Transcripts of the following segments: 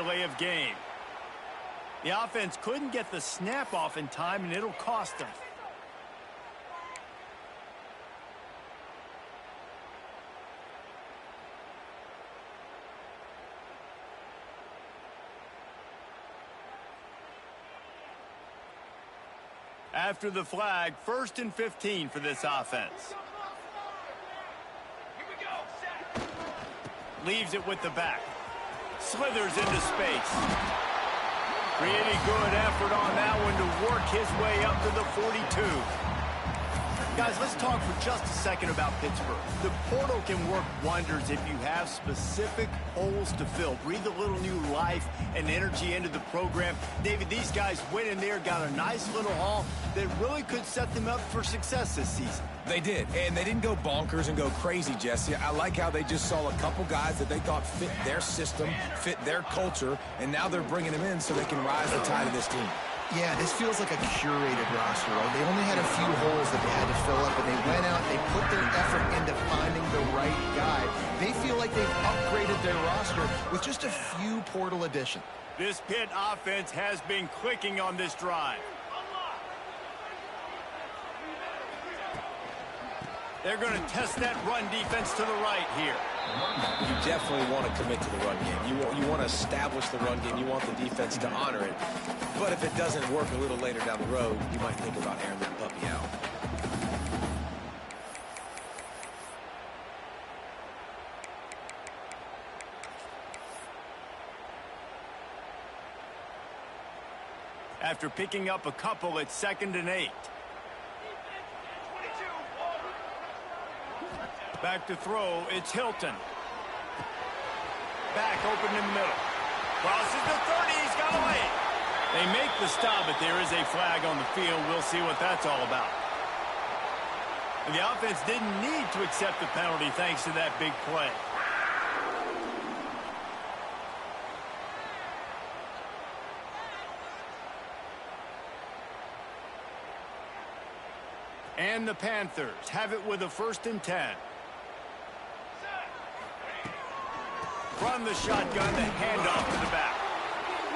delay of game. The offense couldn't get the snap off in time, and it'll cost them. After the flag, 1st and 15 for this offense. Leaves it with the back. Slithers into space. Pretty good effort on that one to work his way up to the 42. Guys, let's talk for just a second about Pittsburgh. The portal can work wonders if you have specific holes to fill. Breathe a little new life and energy into the program. David, these guys went in there, got a nice little haul that really could set them up for success this season. They did, and they didn't go bonkers and go crazy, Jesse. I like how they just saw a couple guys that they thought fit their system, fit their culture, and now they're bringing them in so they can rise the tide of this team. Yeah, this feels like a curated roster, right? They only had a few holes that they had to fill up, and they went out, they put their effort into finding the right guy. They feel like they've upgraded their roster with just a few portal additions. This Pitt offense has been clicking on this drive. They're going to test that run defense to the right here. You definitely want to commit to the run game. You want to establish the run game. You want the defense to honor it. But if it doesn't work a little later down the road, you might think about airing that puppy out. After picking up a couple, it's 2nd and 8. Back to throw, it's Hilton. Back open in the middle. Crosses the 30, he's got away. They make the stop, but there is a flag on the field. We'll see what that's all about. And the offense didn't need to accept the penalty thanks to that big play. And the Panthers have it with a 1st and 10. From the shotgun, the handoff to the back.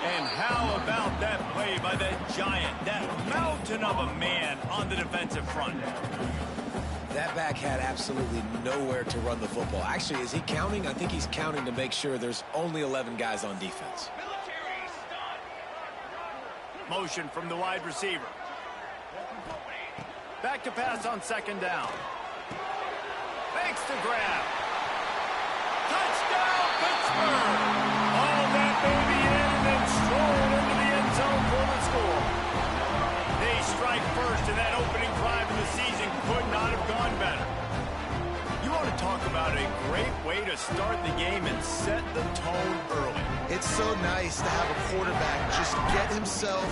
And how about that play by that giant, that mountain of a man on the defensive front? That back had absolutely nowhere to run the football. Actually, is he counting? I think he's counting to make sure there's only 11 guys on defense. Motion from the wide receiver. Back to pass on 2nd down. Fakes to grab. Touchdown, Pittsburgh! Haul that baby in and then stroll into the end zone for the score. They strike first, and that opening drive of the season could not have gone better. You want to talk about a great way to start the game and set the tone early. It's so nice to have a quarterback just get himself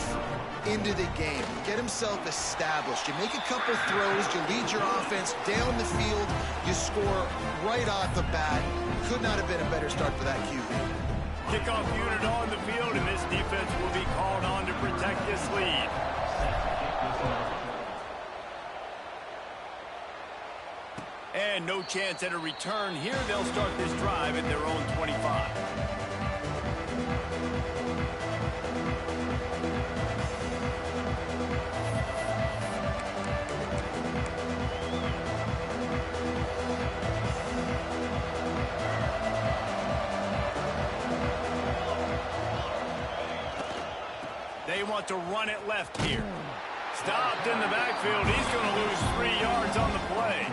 into the game, get himself established. You make a couple throws, you lead your offense down the field, you score right off the bat. Could not have been a better start for that QB. Kickoff unit on the field, and this defense will be called on to protect this lead. And no chance at a return here. They'll start this drive at their own 25. They want to run it left here. Stopped in the backfield. He's going to lose 3 yards on the play.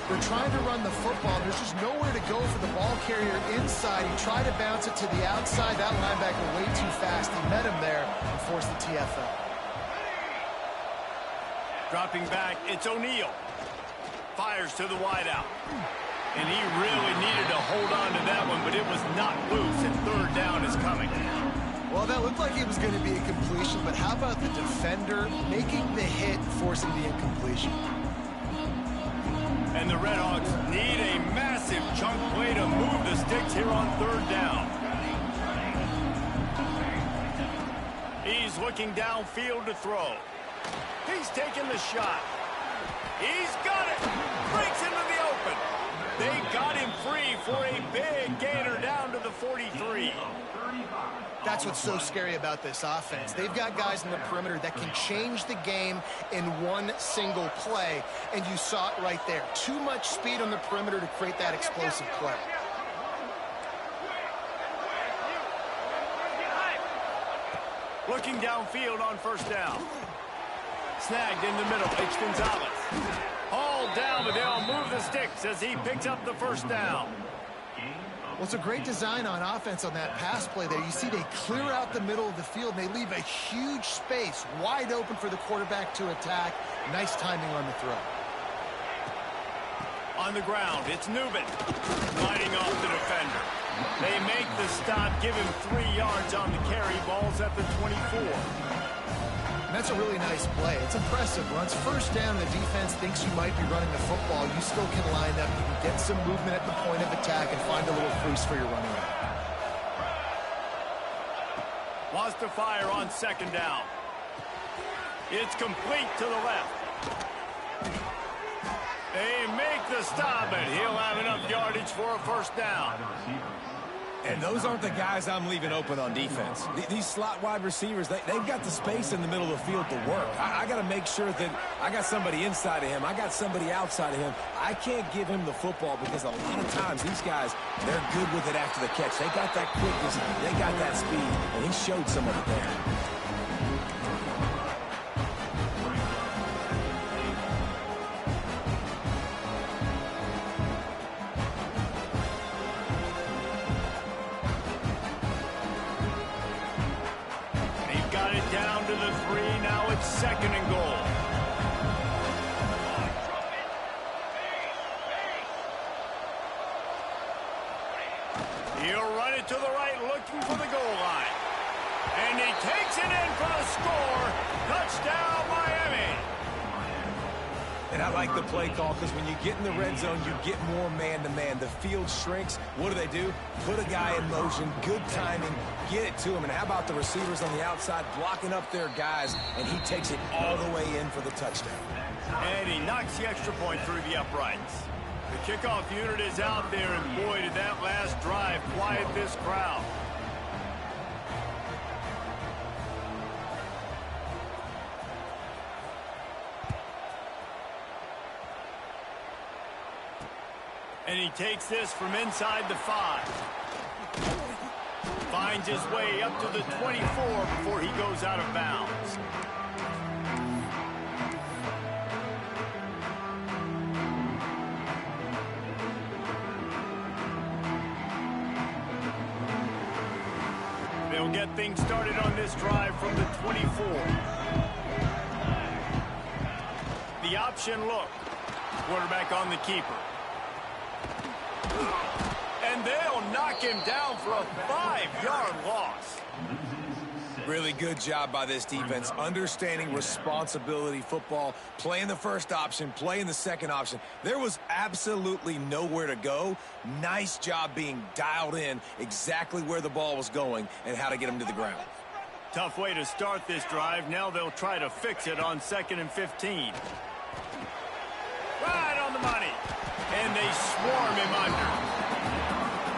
They're trying to run the football. There's just nowhere to go for the ball carrier inside. He tried to bounce it to the outside. That linebacker way too fast. He met him there and forced the TFL. Dropping back, it's O'Neal. Fires to the wideout. And he really needed to hold on to that one, but it was not loose, and 3rd down is coming. Well, that looked like it was going to be a completion, but how about the defender making the hit, forcing the incompletion? And the Redhawks need a massive chunk play to move the sticks here on 3rd down. He's looking downfield to throw. He's taking the shot. He's got it. Breaks into the open. They got him free for a big gainer down to the 43. That's what's so scary about this offense. They've got guys in the perimeter that can change the game in one single play, and you saw it right there. Too much speed on the perimeter to create that explosive play. Looking downfield on first down. Snagged in the middle. It's Gonzalez. Hauled down, but they'll move the sticks as he picks up the first down. Well, it's a great design on offense on that pass play there. You see they clear out the middle of the field, and they leave a huge space wide open for the quarterback to attack. Nice timing on the throw. On the ground, it's Newman. Fighting off the defender. They make the stop, give him 3 yards on the carry. Ball's at the 24. And that's a really nice play. It's impressive. Once first down, the defense thinks you might be running the football. You still can line up. You can get some movement at the point of attack and find a little crease for your running back. Wants to fire on second down. It's complete to the left. They make the stop, and he'll have enough yardage for a first down. And those aren't the guys I'm leaving open on defense. These slot wide receivers, they've got the space in the middle of the field to work. I got to make sure that I got somebody inside of him. I got somebody outside of him. I can't give him the football because a lot of times these guys, they're good with it after the catch. They got that quickness. They got that speed, and he showed some of it there. Down to the 3, now it's second and goal. He'll run it to the right, looking for the goal line. And he takes it in for the score. Touchdown, Miami. And I like the play call because when you get in the red zone, you get more man-to-man. The field shrinks. What do? Put a guy in motion, good timing, get it to him. And how about the receivers on the outside blocking up their guys, and he takes it all the way in for the touchdown. And he knocks the extra point through the uprights. The kickoff unit is out there, and boy, did that last drive quiet this crowd. And he takes this from inside the 5. Finds his way up to the 24 before he goes out of bounds. They'll get things started on this drive from the 24. The option look. Quarterback on the keeper. And they'll knock him down for a 5-yard loss. Really good job by this defense, understanding responsibility football, playing the first option, playing the second option. There was absolutely nowhere to go. Nice job being dialed in exactly where the ball was going and how to get him to the ground. Tough way to start this drive. Now they'll try to fix it on 2nd and 15. Right on the money. And they swarm him under.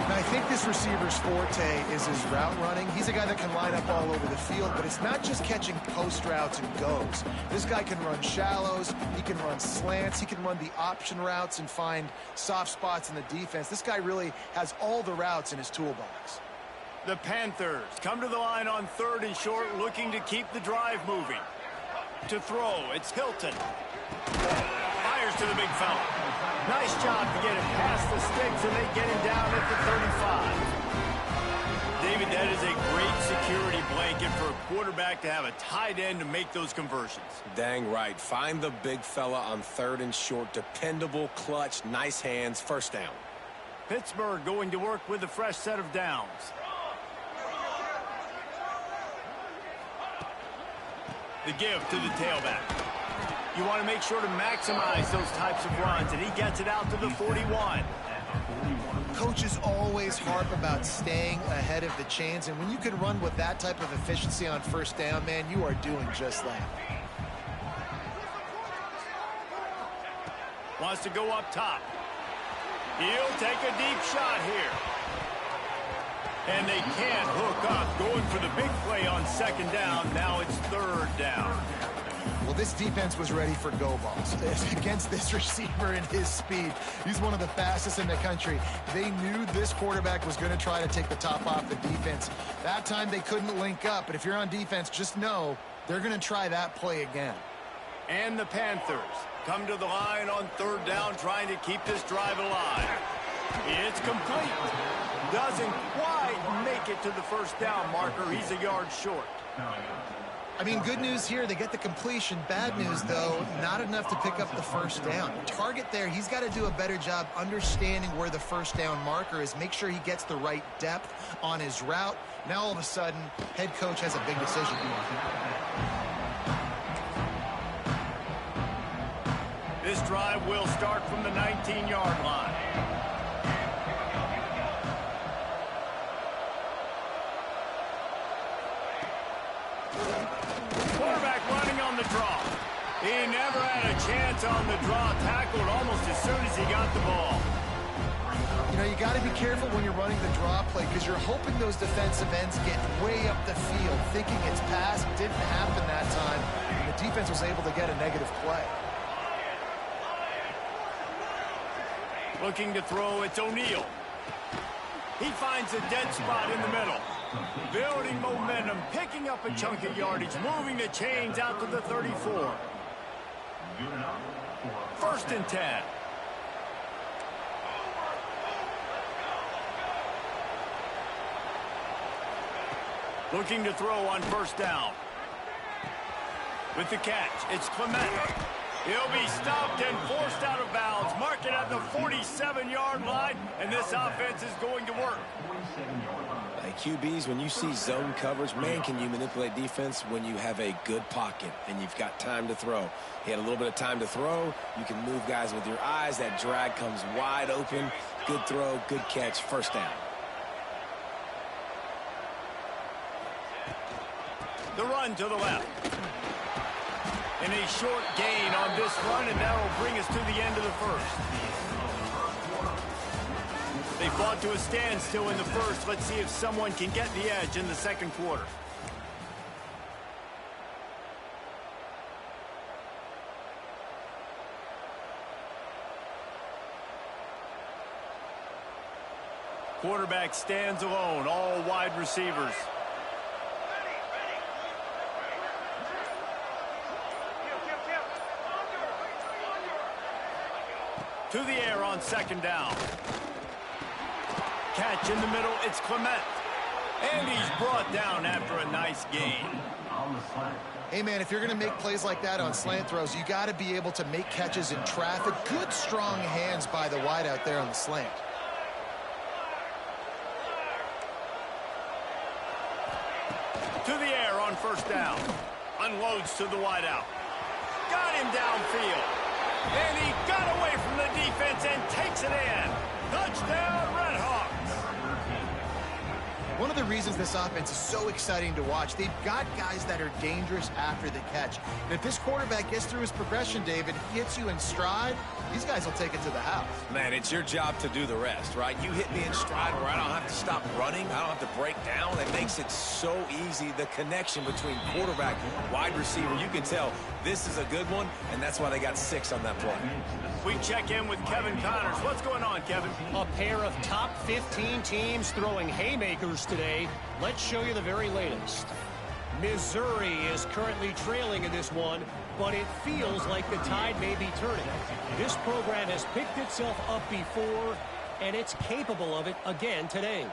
And I think this receiver's forte is his route running. He's a guy that can line up all over the field, but it's not just catching post routes and goes. This guy can run shallows, he can run slants, he can run the option routes and find soft spots in the defense. This guy really has all the routes in his toolbox. The Panthers come to the line on 3rd and short, looking to keep the drive moving. To throw, it's Hilton. Fires to the big fella. Nice job to get him past the sticks, and they get him down at the 35. David, that is a great security blanket for a quarterback to have a tight end to make those conversions. Dang right. Find the big fella on 3rd and short. Dependable, clutch, nice hands, first down. Pittsburgh going to work with a fresh set of downs. The give to the tailback. You want to make sure to maximize those types of runs, and he gets it out to the 41. Coaches always harp about staying ahead of the chains, and when you can run with that type of efficiency on first down, man, you are doing just that. Wants to go up top. He'll take a deep shot here. And they can't hook up. Going going for the big play on second down. Now it's third down. Well, this defense was ready for go balls against this receiver and his speed. He's one of the fastest in the country. They knew this quarterback was going to try to take the top off the defense. That time they couldn't link up, but if you're on defense, just know they're going to try that play again. And the Panthers come to the line on third down, trying to keep this drive alive. It's complete. Doesn't quite make it to the first down marker. He's a yard short. I mean, good news here, they get the completion. Bad news, though, not enough to pick up the first down. Target there, he's got to do a better job understanding where the first down marker is. Make sure he gets the right depth on his route. Now, all of a sudden, head coach has a big decision. This drive will start from the 19-yard line. Quarterback running on the draw. He never had a chance on the draw. Tackled almost as soon as he got the ball. You know, you got to be careful when you're running the draw play because you're hoping those defensive ends get way up the field, thinking it's pass. Didn't happen that time. And the defense was able to get a negative play. Looking to throw, it's O'Neal. He finds a dead spot in the middle. Building momentum, picking up a chunk of yardage, moving the chains out to the 34. First and 10. Looking to throw on first down. With the catch, it's Clement. He'll be stopped and forced out of bounds. Mark it at the 47-yard line, and this offense is going to work. Like QBs, when you see zone coverage, man, can you manipulate defense when you have a good pocket and you've got time to throw. He had a little bit of time to throw. You can move guys with your eyes. That drag comes wide open. Good throw, good catch, first down. The run to the left. And a short gain on this run, and that will bring us to the end of the first. They fought to a standstill in the first. Let's see if someone can get the edge in the second quarter. Quarterback stands alone, all wide receivers. To the air on second down. Catch in the middle, it's Clement. And he's brought down after a nice gain. Hey, man, if you're going to make plays like that on slant throws, you got to be able to make catches in traffic. Good, strong hands by the wideout there on the slant. To the air on first down. Unloads to the wideout. Got him downfield. And he got away from the defense and takes it in. Touchdown, Redhawks. One of the reasons this offense is so exciting to watch, they've got guys that are dangerous after the catch. And if this quarterback gets through his progression, David, hits you in stride, these guys will take it to the house. Man, it's your job to do the rest, right? You hit me in stride where I don't have to stop running. I don't have to break down. It makes it so easy, the connection between quarterback and wide receiver. You can tell this is a good one, and that's why they got 6 on that play. We check in with Kevin Connors. What's going on, Kevin? A pair of top 15 teams throwing haymakers today. Let's show you the very latest. Missouri is currently trailing in this one, but it feels like the tide may be turning. This program has picked itself up before, and it's capable of it again today.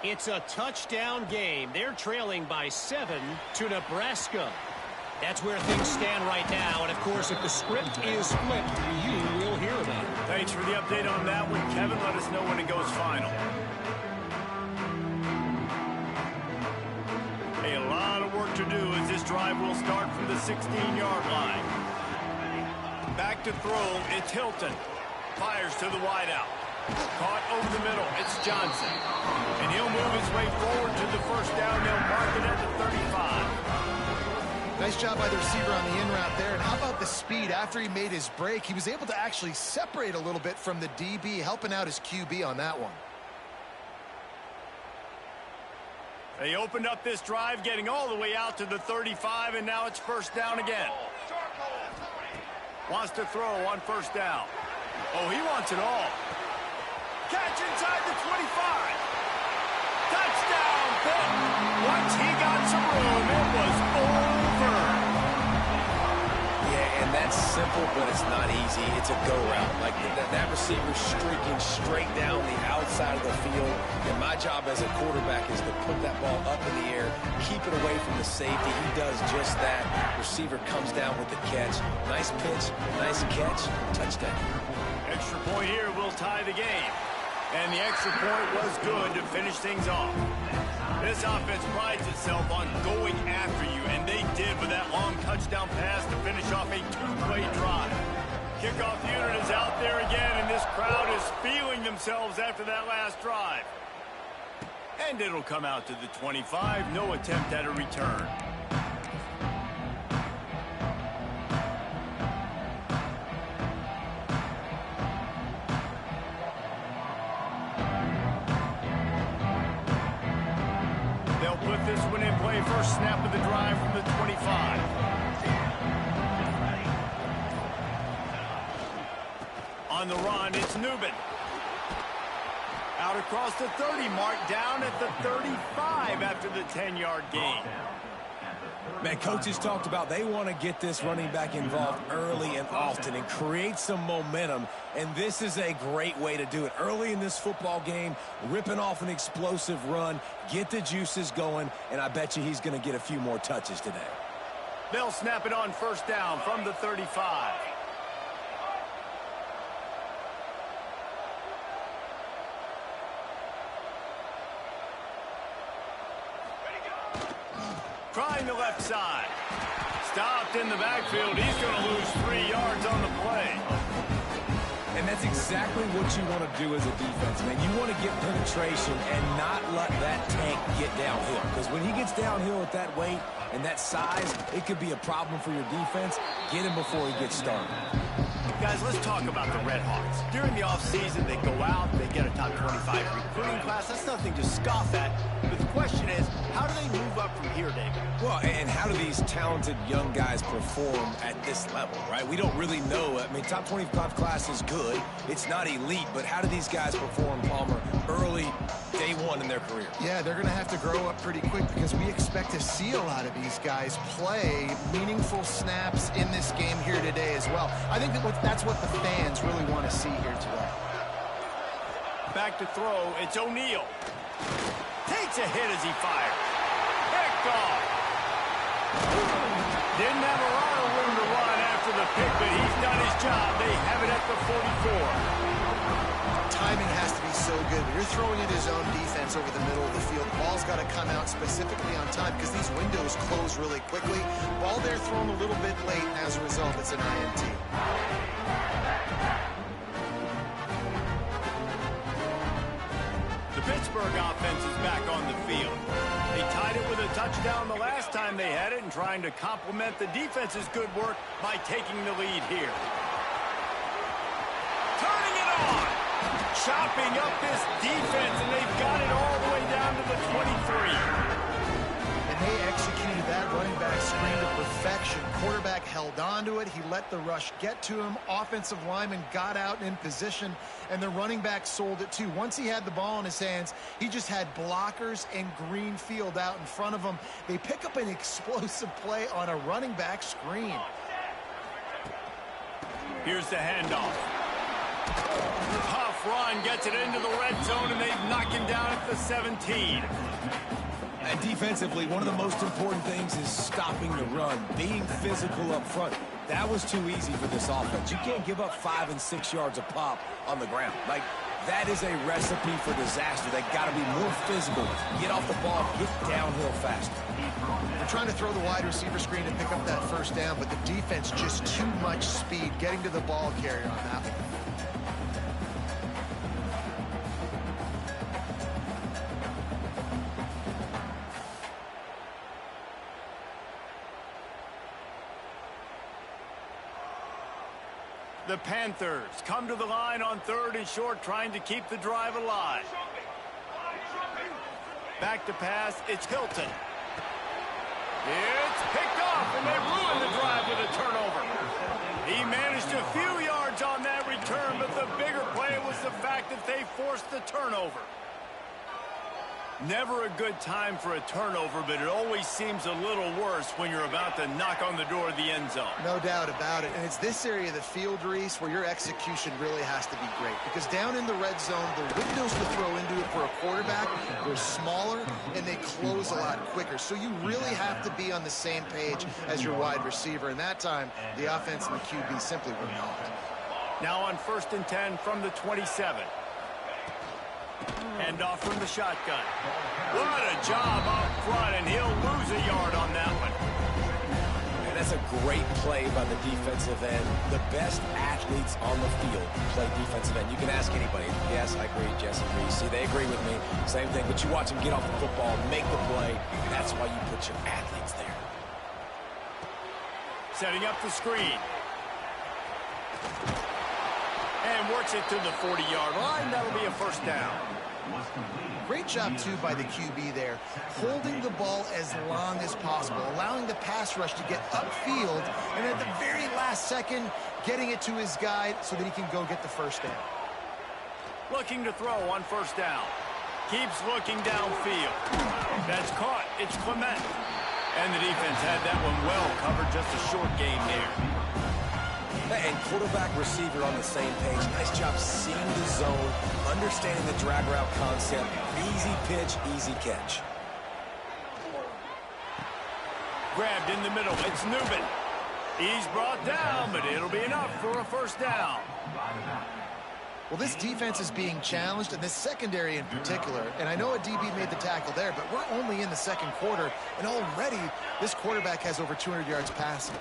It's a touchdown game. They're trailing by 7 to Nebraska. That's where things stand right now, and of course, if the script is flipped, you will hear about it. Thanks for the update on that one, Kevin. Let us know when it goes final. A lot of work to do as this drive will start from the 16-yard line. Back to throw, it's Hilton. Fires to the wideout. Caught over the middle, it's Johnson. And he'll move his way forward to the first down. They'll mark it at the 35. Nice job by the receiver on the in route there. And how about the speed? After he made his break, he was able to actually separate a little bit from the DB, helping out his QB on that one. They opened up this drive, getting all the way out to the 35, and now it's first down again. Wants to throw on first down. Oh, he wants it all. Catch inside the 25. Touchdown, Pitt. Once he got some room, it was over. Yeah, and that's simple, but it's not easy. It's a go route. Like that receiver streaking straight down the outside of the field. And my job as a quarterback is to put that ball up in the air, keep it away from the safety. He does just that. Receiver comes down with the catch. Nice pitch, nice catch, touchdown. Extra point here will tie the game. And the extra point was good to finish things off. This offense prides itself on going after you, and they did with that long touchdown pass to finish off a two-play drive. Kickoff unit is out there again, and this crowd is feeling themselves after that last drive. And it'll come out to the 25. No attempt at a return. Put this one in play. First snap of the drive from the 25. On the run, it's Newman. Out across the 30 mark, down at the 35 after the 10-yard gain. Man, coaches talked about they want to get this running back involved early and often and create some momentum, and this is a great way to do it. Early in this football game, ripping off an explosive run, get the juices going, and I bet you he's going to get a few more touches today. They'll snap it on first down from the 35. Trying the left side. Stopped in the backfield. He's going to lose 3 yards on the play. And that's exactly what you want to do as a defense, man. You want to get penetration and not let that tank get downhill. Because when he gets downhill at that weight and that size, it could be a problem for your defense. Get him before he gets started. Guys, let's talk about the Red Hawks. During the offseason, they go out, they get a top 25 recruiting class. That's nothing to scoff at. But the question is, how do they move up from here, David? Well, and how do these talented young guys perform at this level, right? We don't really know. I mean, top 25 class is good. It's not elite, but how do these guys perform, Palmer, early, day one in their career? Yeah, they're going to have to grow up pretty quick because we expect to see a lot of these guys play meaningful snaps in this game here today as well. I think that's what the fans really want to see here today. Back to throw, it's O'Neal. Takes a hit as he fires. Picked off. Didn't have a lot of room to run after the pick, but he's done his job. They have it at the 44. Timing has to be so good. When you're throwing at his own defense over the middle of the field, the ball's got to come out specifically on time because these windows close really quickly. Ball there thrown a little bit late, and as a result, it's an INT. The Pittsburgh offense is back on the field. They tied it with a touchdown the last time they had it and trying to complement the defense's good work by taking the lead here. Turning it on. Chopping up this defense, and they've got it all the way down to the 23. And they executed that running back screen to perfection. Quarterback held on to it. He let the rush get to him. Offensive lineman got out in position, and the running back sold it too. Once he had the ball in his hands, he just had blockers and green field out in front of him. They pick up an explosive play on a running back screen. Here's the handoff. Tough run, gets it into the red zone, and they've knocked him down at the 17. And defensively, one of the most important things is stopping the run, being physical up front. That was too easy for this offense. You can't give up 5 and 6 yards a pop on the ground. Like, that is a recipe for disaster. They got to be more physical, get off the ball, get downhill faster. They're trying to throw the wide receiver screen to pick up that first down, but the defense just too much speed getting to the ball carrier on that one. The Panthers come to the line on 3rd and short, trying to keep the drive alive. Back to pass, it's Hilton. It's picked off, and they ruin the drive with a turnover. He managed a few yards on that return, but the bigger play was the fact that they forced the turnover. Never a good time for a turnover, but it always seems a little worse when you're about to knock on the door of the end zone. No doubt about it. And it's this area of the field, Reese, where your execution really has to be great. Because down in the red zone, the windows to throw into it for a quarterback, they're smaller, and they close a lot quicker. So you really have to be on the same page as your wide receiver. And that time, the offense and the QB simply were not. Now on 1st and 10 from the 27. Hand off from the shotgun. What a job up front, and he'll lose a yard on that one. And that's a great play by the defensive end. The best athletes on the field play defensive end. You can ask anybody. Yes, I agree, Jesse Reese. See, they agree with me. Same thing, but you watch them get off the football, make the play. That's why you put your athletes there. Setting up the screen. And works it to the 40-yard line. That'll be a first down. Great job, too, by the QB there, holding the ball as long as possible, allowing the pass rush to get upfield, and at the very last second, getting it to his guy so that he can go get the first down. Looking to throw on 1st down. Keeps looking downfield. That's caught. It's Clement. And the defense had that one well covered. Just a short game there. And quarterback receiver on the same page. Nice job seeing the zone, understanding the drag route concept. Easy pitch, easy catch. Grabbed in the middle. It's Newman. He's brought down, but it'll be enough for a first down. Well, this defense is being challenged, and this secondary in particular. And I know a DB made the tackle there, but we're only in the second quarter, and already this quarterback has over 200 yards passing.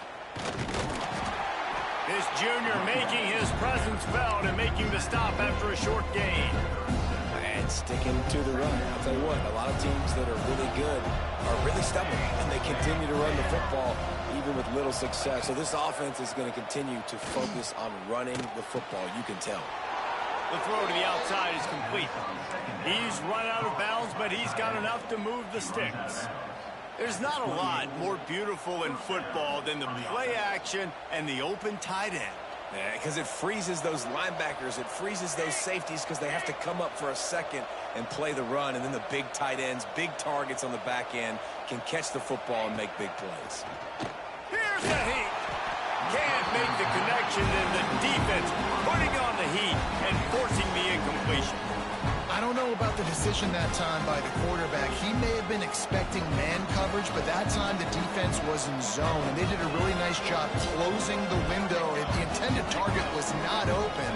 This junior making his presence felt and making the stop after a short gain. And sticking to the run. I'll tell you what, a lot of teams that are really good are really stubborn, and they continue to run the football even with little success. So this offense is going to continue to focus on running the football. You can tell. The throw to the outside is complete. He's run out of bounds, but he's got enough to move the sticks. There's not a lot more beautiful in football than the play action and the open tight end. Yeah, because it freezes those linebackers. It freezes those safeties because they have to come up for a second and play the run. And then the big tight ends, big targets on the back end can catch the football and make big plays. Here's the heat. Can't make the connection, and the defense putting on the heat and forcing the incompletion. I don't know about the decision that time by the quarterback. He may have been expecting man coverage, but that time the defense was in zone, and they did a really nice job closing the window. The intended target was not open,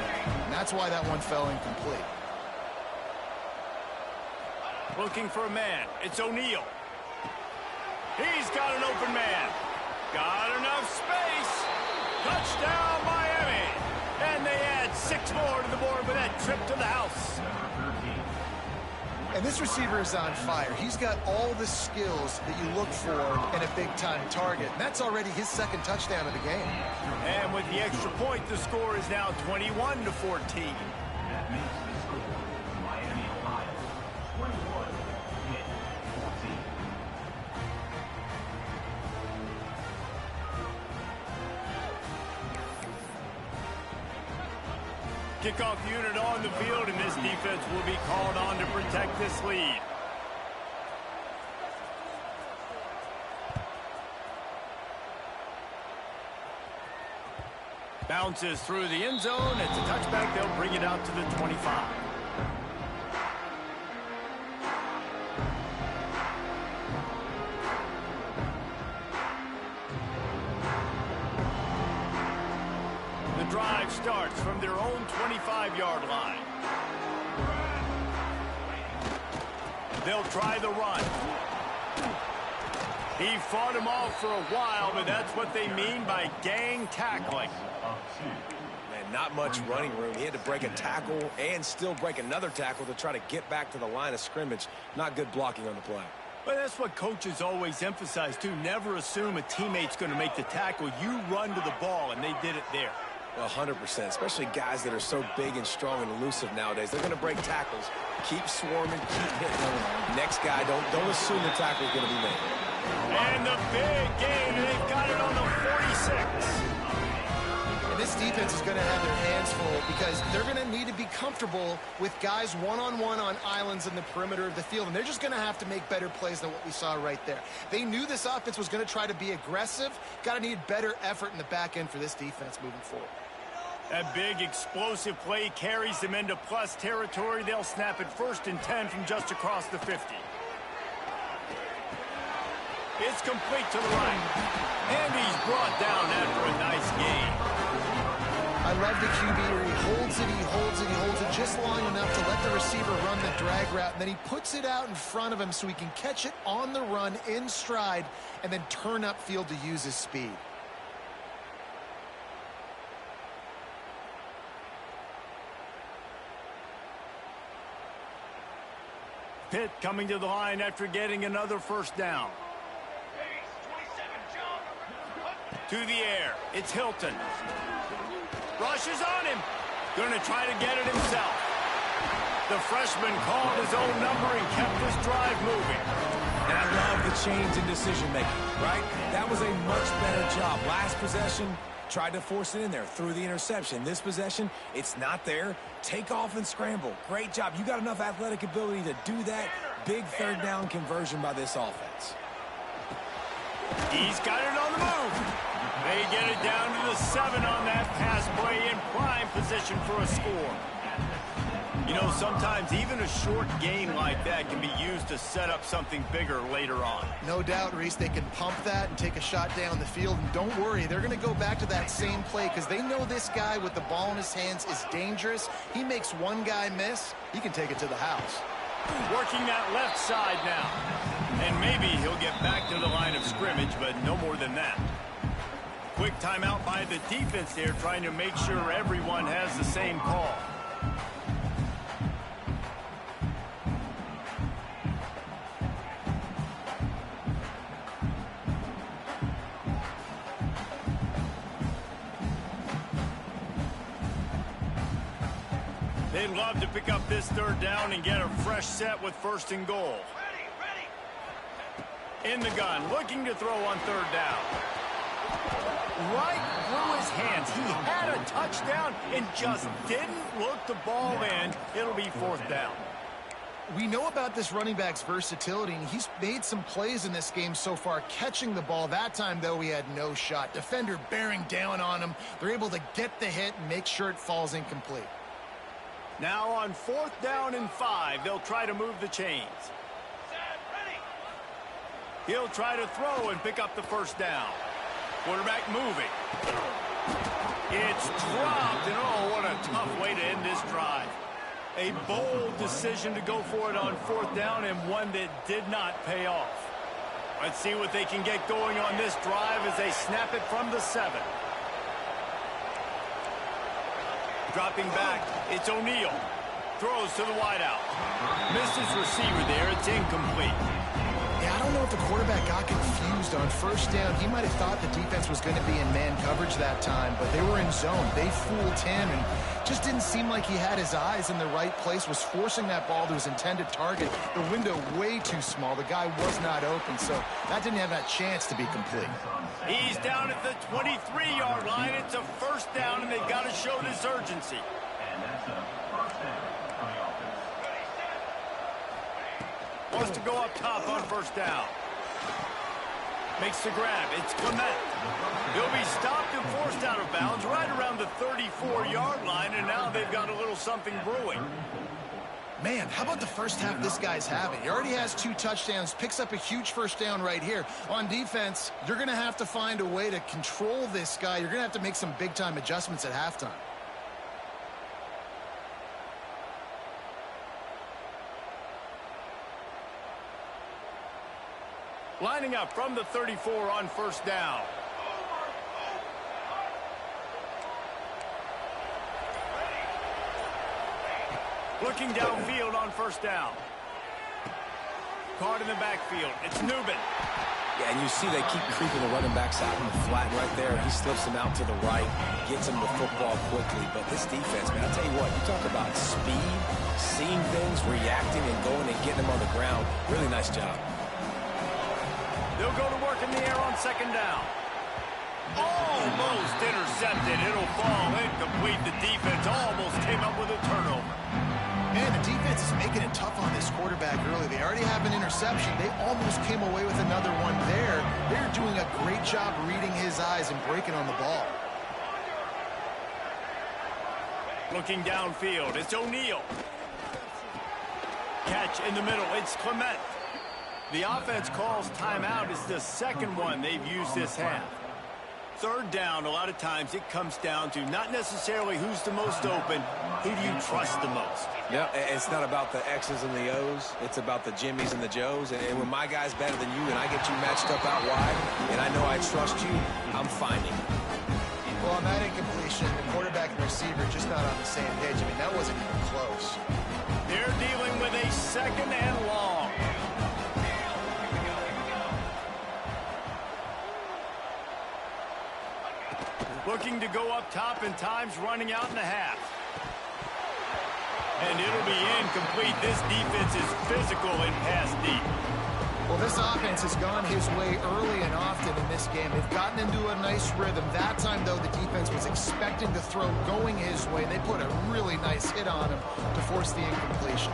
and that's why that one fell incomplete. Looking for a man. It's O'Neal. He's got an open man. Got enough space. Touchdown, Miami. And they add 6 more to the board with that trip to the house. And this receiver is on fire. He's got all the skills that you look for in a big-time target. And that's already his second touchdown of the game. And with the extra point, the score is now 21-14. Kickoff unit on the field, and this defense will be called on to protect this lead. Bounces through the end zone. It's a touchback. They'll bring it out to the 25. The drive starts from their own 25-yard line. They'll try the run. He fought him off for a while, but that's what they mean by gang tackling. Man, not much running room. He had to break a tackle and still break another tackle to try to get back to the line of scrimmage. Not good blocking on the play. But that's what coaches always emphasize, too. Never assume a teammate's going to make the tackle. You run to the ball, and they did it there. Well, 100%, especially guys that are so big and strong and elusive nowadays. They're going to break tackles. Keep swarming, keep hitting. Next guy, don't assume the tackle is going to be made. And the big gain, they've got it on the 46. And this defense is going to have their hands full because they're going to need to be comfortable with guys one-on-one on islands in the perimeter of the field. And they're just going to have to make better plays than what we saw right there. They knew this offense was going to try to be aggressive. Got to need better effort in the back end for this defense moving forward. That big explosive play carries them into plus territory. They'll snap it 1st and 10 from just across the 50. It's complete to the right. And he's brought down after a nice gain. I love the QB where he holds it, he holds it, he holds it just long enough to let the receiver run the drag route, and then he puts it out in front of him so he can catch it on the run in stride and then turn upfield to use his speed. Pitt coming to the line after getting another 1st down. To the air. It's Hilton. Rushes on him. Going to try to get it himself. The freshman called his own number and kept this drive moving. And I love the change in decision-making, right? That was a much better job. Last possession, tried to force it in there, threw the interception. This possession, it's not there. Take off and scramble. Great job. You got enough athletic ability to do that. Big 3rd down conversion by this offense. He's got it on the move. They get it down to the 7 on that pass play in prime position for a score. You know, sometimes even a short gain like that can be used to set up something bigger later on. No doubt, Reese, they can pump that and take a shot down the field. And don't worry, they're going to go back to that same play because they know this guy with the ball in his hands is dangerous. He makes one guy miss, he can take it to the house. Working that left side now. And maybe he'll get back to the line of scrimmage, but no more than that. Quick timeout by the defense there, trying to make sure everyone has the same call. They'd love to pick up this 3rd down and get a fresh set with 1st and goal. In the gun, looking to throw on 3rd down. Right through his hands. He had a touchdown and just didn't look the ball in. It'll be 4th down. We know about this running back's versatility, and he's made some plays in this game so far, catching the ball. That time, though, he had no shot. Defender bearing down on him. They're able to get the hit and make sure it falls incomplete. Now on 4th down and 5, they'll try to move the chains. He'll try to throw and pick up the 1st down. Quarterback moving. It's dropped, and oh, what a tough way to end this drive. A bold decision to go for it on 4th down, and one that did not pay off. Let's see what they can get going on this drive as they snap it from the 7. Dropping back, it's O'Neal. Throws to the wideout. Missed his receiver there, it's incomplete. Yeah, I don't know if the quarterback got confused on 1st down. He might have thought the defense was going to be in man coverage that time, but they were in zone. They fooled him and just didn't seem like he had his eyes in the right place, was forcing that ball to his intended target. The window way too small. The guy was not open, so that didn't have that chance to be complete. He's down at the 23-yard line. It's a 1st down, and they've got to show this urgency. Wants to go up top on 1st down. Makes the grab. It's Clement. He'll be stopped and forced out of bounds right around the 34-yard line, and now they've got a little something brewing. Man, how about the first half this guy's having? He already has 2 touchdowns, picks up a huge 1st down right here. On defense, you're going to have to find a way to control this guy. You're going to have to make some big-time adjustments at halftime. Lining up from the 34 on 1st down. Looking downfield on 1st down. caught in the backfield. It's Newman. Yeah, and you see they keep creeping the running backs out in the flat right there. He slips them out to the right, gets them the football quickly. But this defense, man, I'll tell you what, you talk about speed, seeing things, reacting, and going and getting them on the ground. Really nice job. They'll go to work in the air on second down. Almost intercepted. It'll fall incomplete. The defense almost came up with a turnover. Man, the defense is making it tough on this quarterback early. They already have an interception. They almost came away with another one there. They're doing a great job reading his eyes and breaking on the ball. Looking downfield, it's O'Neal. Catch in the middle, it's Clement. The offense calls timeout. It's the second one they've used this half. Third down, a lot of times it comes down to not necessarily who's the most open, who do you trust the most? Yeah, it's not about the X's and the O's. It's about the Jimmies and the Joes. And when my guy's better than you and I get you matched up out wide and I know I trust you, I'm finding. Well, on that incompletion, the quarterback and receiver just not on the same page. I mean, that wasn't even close. They're dealing with a second and long. Looking to go up top, and time's running out in the half. And it'll be incomplete. This defense is physical and pass deep. Well, this offense has gone his way early and often in this game. They've gotten into a nice rhythm. That time, though, the defense was expecting the throw going his way. They put a really nice hit on him to force the incompletion.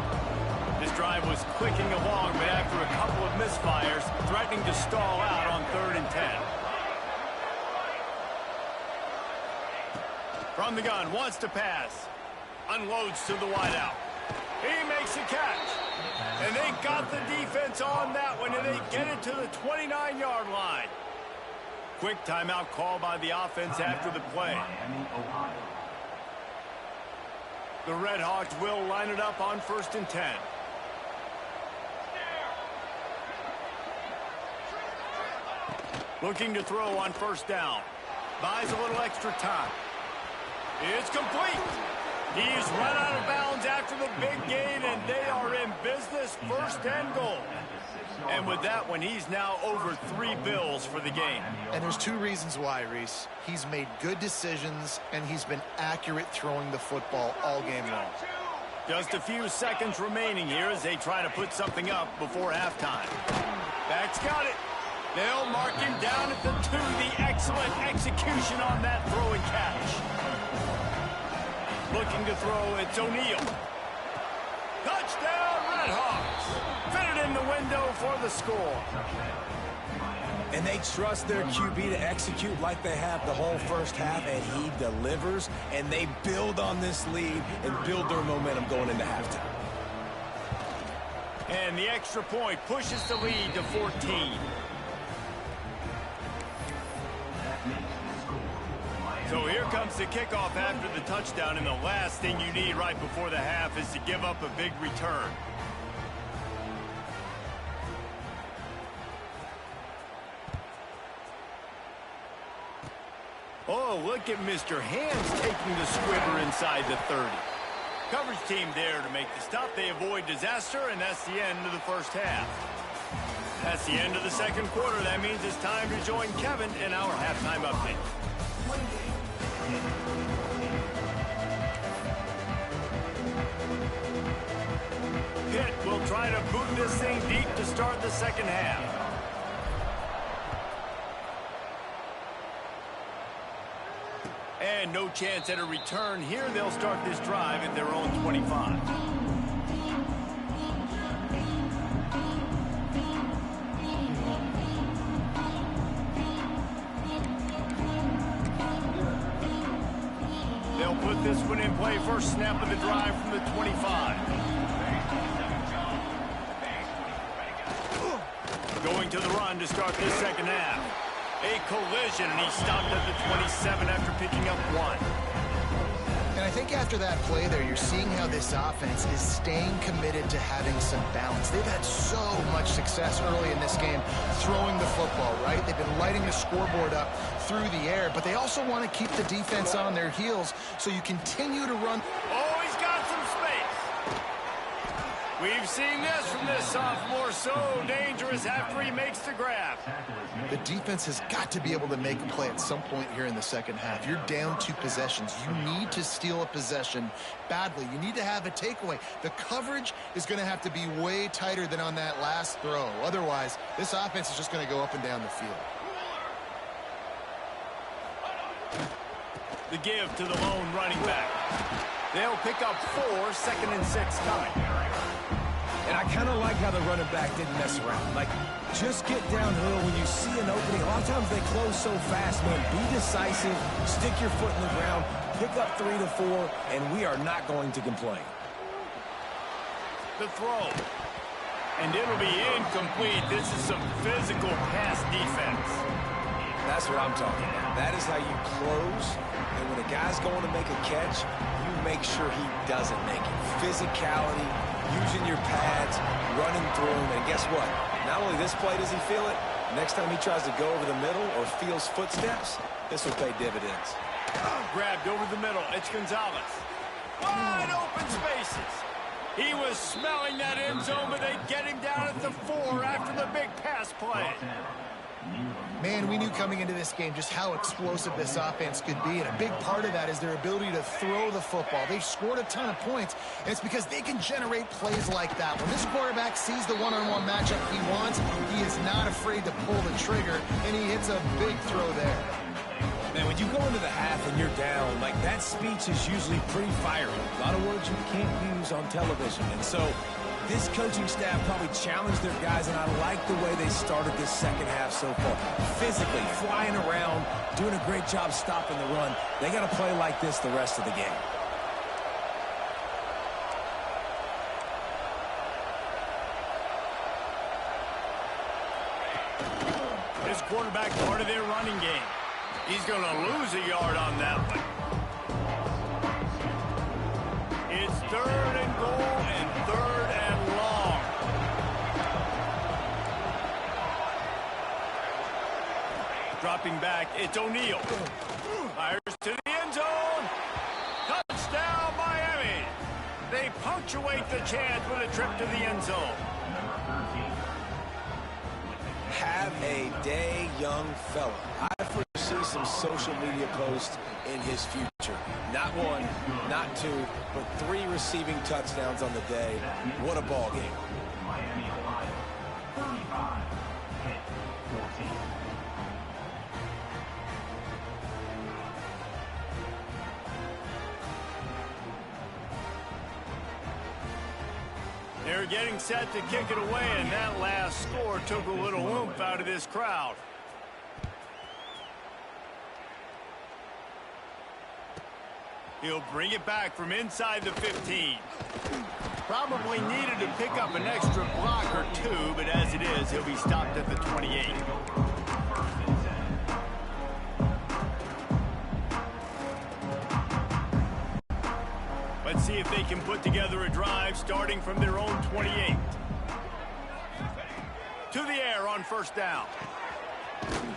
This drive was clicking along, but after a couple of misfires, threatening to stall out on 3rd and 10. From the gun, wants to pass. Unloads to the wideout. He makes a catch. And they got the defense on that one, and they get it to the 29-yard line. Quick timeout call by the offense after the play. The Red Hawks will line it up on 1st and 10. Looking to throw on 1st down. Buys a little extra time. It's complete. He's run out of bounds after the big gain, and they are in business, 1st and goal. And with that one, he's now over 3 bills for the game. And there's 2 reasons why, Reese. He's made good decisions, and he's been accurate throwing the football all game long. Just a few seconds remaining here as they try to put something up before halftime. Back's got it. They'll mark him down at the 2. The excellent execution on that throw and catch. Looking to throw, it's O'Neal. Touchdown, Red Hawks. Fitted in the window for the score. And they trust their QB to execute like they have the whole first half, and he delivers, and they build on this lead and build their momentum going into halftime. And the extra point pushes the lead to 14. So here comes the kickoff after the touchdown, and the last thing you need right before the half is to give up a big return. Oh, look at Mr. Hands taking the squibber inside the 30. Coverage team there to make the stop. They avoid disaster, and that's the end of the first half. That's the end of the second quarter. That means it's time to join Kevin in our halftime update. Pitt will try to boot this thing deep to start the second half. And no chance at a return here. They'll start this drive at their own 25. They'll put this one in play. First snap of the drive from the 25. Going to the run to start this second half. A collision, and he stopped at the 27 after picking up 1. And I think after that play there, you're seeing how this offense is staying committed to having some balance. They've had so much success early in this game throwing the football, right? They've been lighting the scoreboard up through the air, but they also want to keep the defense on their heels, so you continue to run. Oh, he's got some space. We've seen this from this sophomore, so dangerous after he makes the grab. The defense has got to be able to make a play at some point here in the second half. You're down 2 possessions. You need to steal a possession badly. You need to have a takeaway. The coverage is going to have to be way tighter than on that last throw. Otherwise, this offense is just going to go up and down the field. The give to the lone running back. They'll pick up 4, 2nd and 6 coming. And I kind of like how the running back didn't mess around. Like, just get downhill when you see an opening. A lot of times they close so fast, man. Be decisive, stick your foot in the ground, pick up 3 to 4, and we are not going to complain. The throw. And it'll be incomplete. This is some physical pass defense. That's what I'm talking about. That is how you close. And when a guy's going to make a catch, you make sure he doesn't make it. Physicality, using your pads, running through him. And guess what? Not only this play does he feel it, next time he tries to go over the middle or feels footsteps, this will pay dividends. Grabbed over the middle. It's Gonzalez. Wide open spaces. He was smelling that end zone, but they get him down at the 4 after the big pass play. Man, we knew coming into this game just how explosive this offense could be, and a big part of that is their ability to throw the football. They've scored a ton of points, and it's because they can generate plays like that. When this quarterback sees the one-on-one matchup he wants, he is not afraid to pull the trigger, and he hits a big throw there. Man, when you go into the half and you're down, like, that speech is usually pretty fiery. A lot of words you can't use on television, and so this coaching staff probably challenged their guys, and I like the way they started this second half so far. Physically, flying around, doing a great job stopping the run. They got to play like this the rest of the game. This quarterback part of their running game. He's going to lose a yard on that one. It's 3rd and goal and 3rd and long. Dropping back, it's O'Neal. Fires to the end zone. Touchdown, Miami. They punctuate the chance with a trip to the end zone. Have a day, young fella. I foresee some social media posts in his future. Not 1, not 2, but 3 receiving touchdowns on the day. What a ball game. They're getting set to kick it away, and that last score took a little oomph out of this crowd. He'll bring it back from inside the 15. Probably needed to pick up an extra block or 2, but as it is, he'll be stopped at the 28. Let's see if they can put together a drive starting from their own 28. To the air on 1st down.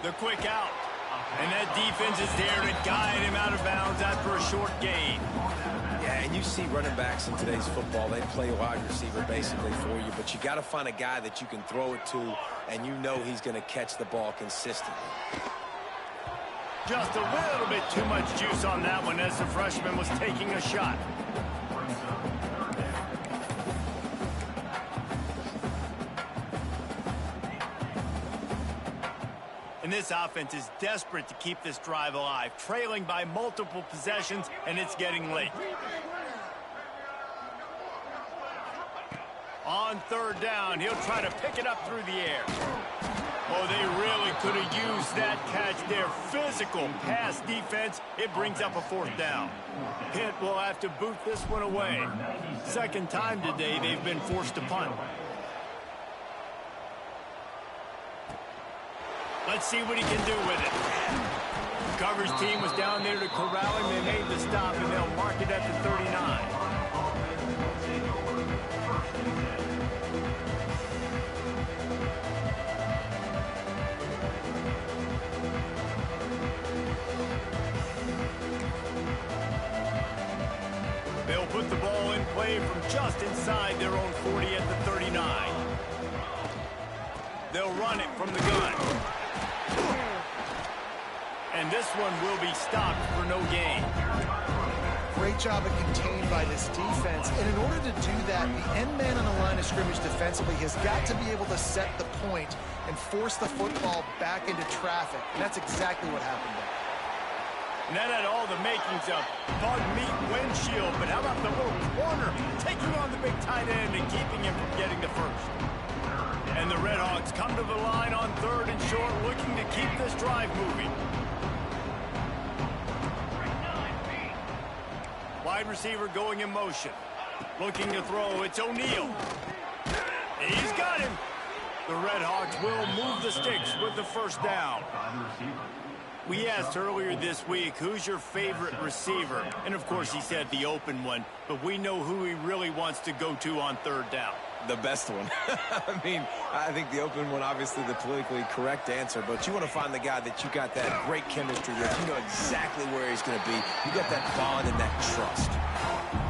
The quick out. And that defense is there to guide him out of bounds after a short gain. Yeah, and you see running backs in today's football, they play wide receiver basically for you, but you got to find a guy that you can throw it to, and you know he's going to catch the ball consistently. Just a little bit too much juice on that one as the freshman was taking a shot. And this offense is desperate to keep this drive alive, trailing by multiple possessions, and it's getting late. On 3rd down, he'll try to pick it up through the air. Oh, they really could have used that catch there. Physical pass defense. It brings up a 4th down. Pitt will have to boot this one away. 2nd time today they've been forced to punt. Let's see what he can do with it. The coverage team was down there to corral him. They made the stop, and they'll mark it at the 39. They'll put the ball in play from just inside their own 40 at the 39. They'll run it from the gun. And this one will be stopped for no gain. Great job of contained by this defense. And in order to do that, the end man on the line of scrimmage defensively has got to be able to set the point and force the football back into traffic. And that's exactly what happened there. And that had all the makings of bug meat windshield. But how about the little corner taking on the big tight end and keeping him from getting the first? And the Redhawks come to the line on 3rd and short, looking to keep this drive moving. Wide receiver going in motion. Looking to throw. It's O'Neal. He's got him. The Redhawks will move the sticks with the first down. We asked earlier this week, who's your favorite receiver? And, of course, he said the open one. But we know who he really wants to go to on 3rd down. The best one. I mean, I think the open one, obviously the politically correct answer, but you want to find the guy that you got that great chemistry with. You know exactly where he's going to be. You got that bond and that trust.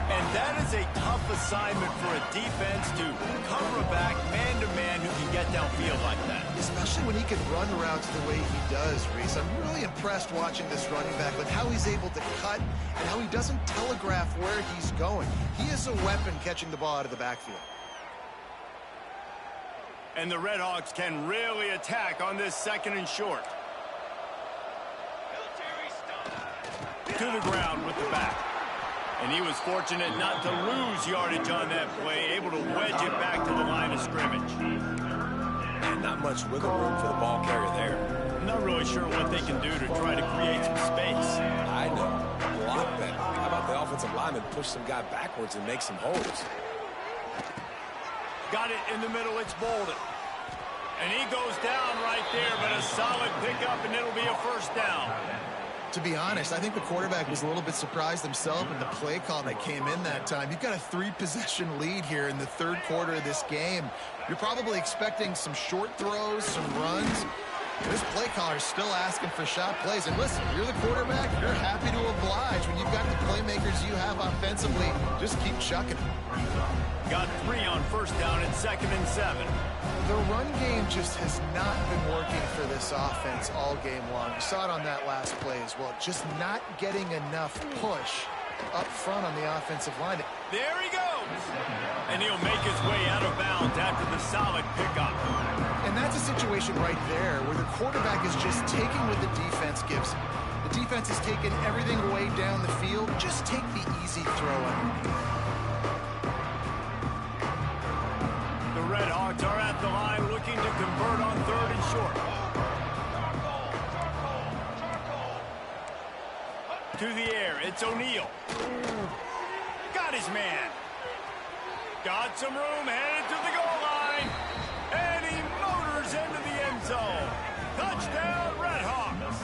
And that is a tough assignment for a defense to cover a back man-to-man who can get downfield like that. Especially when he can run routes the way he does, Reese. I'm really impressed watching this running back, like how he's able to cut and how he doesn't telegraph where he's going. He is a weapon catching the ball out of the backfield. And the Redhawks can really attack on this 2nd and short. To the ground with the back. And he was fortunate not to lose yardage on that play, able to wedge it back to the line of scrimmage. And not much wiggle room for the ball carrier there. I'm not really sure what they can do to try to create some space. I know. Block better. How about the offensive lineman push some guy backwards and make some holes? Got it in the middle. It's Bolden. And he goes down right there, but a solid pickup, and it'll be a first down. To be honest, I think the quarterback was a little bit surprised himself in the play call that came in that time. You've got a 3-possession lead here in the 3rd quarter of this game. You're probably expecting some short throws, some runs. This play caller is still asking for shot plays. And listen, you're the quarterback. You're happy to oblige. When you've got the playmakers you have offensively, just keep chucking it. Got 3 on first down and 2nd and 7. The run game just has not been working for this offense all game long. You saw it on that last play as well. Just not getting enough push up front on the offensive line. There he goes. And he'll make his way out of bounds after the solid pickup. And that's a situation right there where the quarterback is just taking what the defense gives him. The defense is taking everything way down the field. Just take the easy throw underneath. The Redhawks are at the line looking to convert on 3rd and short. To the air, it's O'Neal. Got his man. Got some room, headed to the goal line. And he motors into the end zone. Touchdown, Redhawks.